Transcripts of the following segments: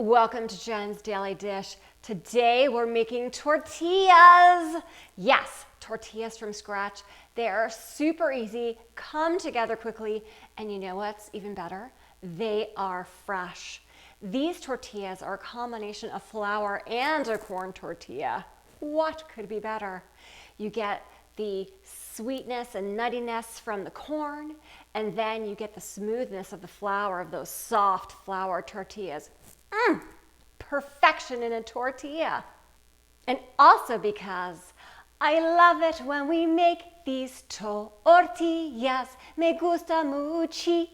Welcome to Jen's Daily Dish. Today we're making tortillas. Yes, tortillas from scratch. They are super easy, come together quickly, and you know what's even better? They are fresh. These tortillas are a combination of flour and a corn tortilla. What could be better? You get the sweetness and nuttiness from the corn, and then you get the smoothness of the flour, of those soft flour tortillas. Perfection in a tortilla. And also because I love it when we make these tortillas. Me gusta muchísima.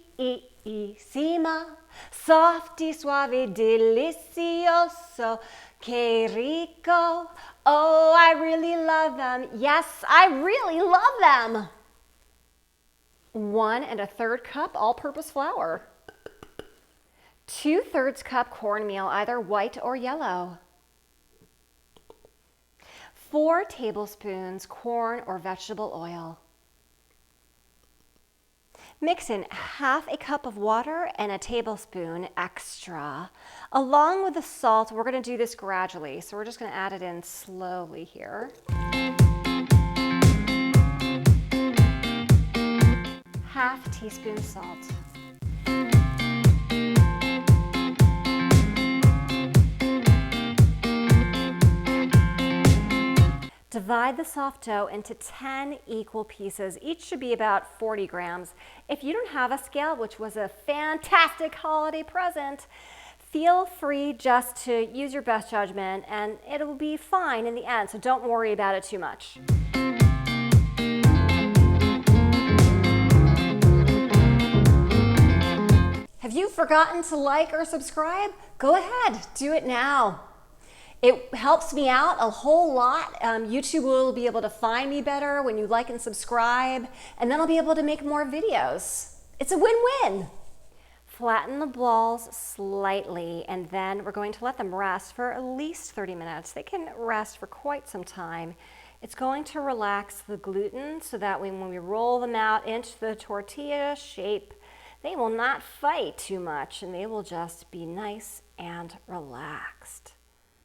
Soft y suave, delicioso. Que rico. Oh, I really love them. Yes, I really love them. 1 1/3 cup all-purpose flour. 2/3 cup cornmeal, either white or yellow. 4 tablespoons corn or vegetable oil. Mix in 1/2 cup of water and a tablespoon extra. Along with the salt, we're going to do this gradually, so we're just going to add it in slowly here. 1/2 teaspoon salt. Divide the soft dough into 10 equal pieces. Each should be about 40 grams. If you don't have a scale, which was a fantastic holiday present, feel free just to use your best judgment and it will be fine in the end, so don't worry about it too much. Have you forgotten to like or subscribe? Go ahead, do it now. It helps me out a whole lot. YouTube will be able to find me better when you like and subscribe, and then I'll be able to make more videos. It's a win-win. Flatten the balls slightly, and then we're going to let them rest for at least 30 minutes. They can rest for quite some time. It's going to relax the gluten so that when we roll them out into the tortilla shape, they will not fight too much, and they will just be nice and relaxed.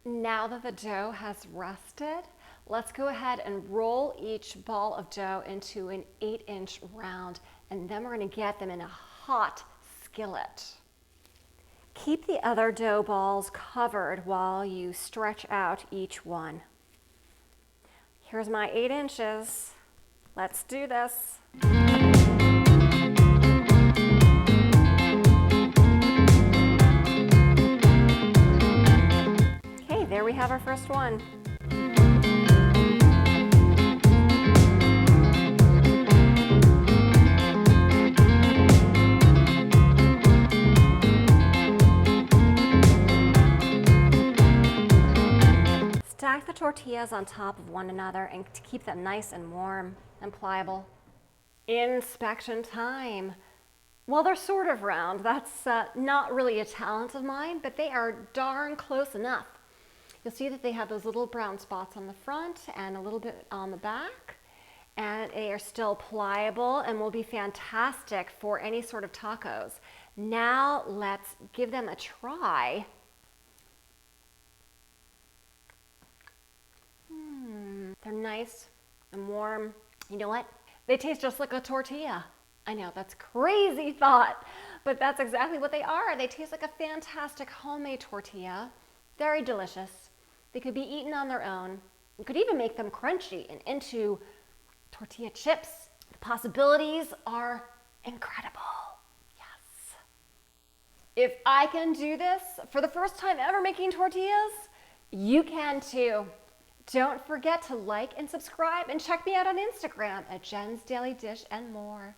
Now that the dough has rested, let's go ahead and roll each ball of dough into an 8-inch round, and then we're going to get them in a hot skillet. Keep the other dough balls covered while you stretch out each one. Here's my 8 inches. Let's do this. There we have our first one. Stack the tortillas on top of one another and to keep them nice and warm and pliable. Inspection time. Well, they're sort of round. That's not really a talent of mine, but they are darn close enough. You'll see that they have those little brown spots on the front and a little bit on the back, and they are still pliable and will be fantastic for any sort of tacos. Now let's give them a try. They're nice and warm. You know what? They taste just like a tortilla. I know, that's crazy thought, but that's exactly what they are. They taste like a fantastic homemade tortilla. Very delicious. They could be eaten on their own. You could even make them crunchy and into tortilla chips. The possibilities are incredible. Yes. If I can do this for the first time ever making tortillas, you can too. Don't forget to like and subscribe and check me out on Instagram at Jen's Daily Dish and more.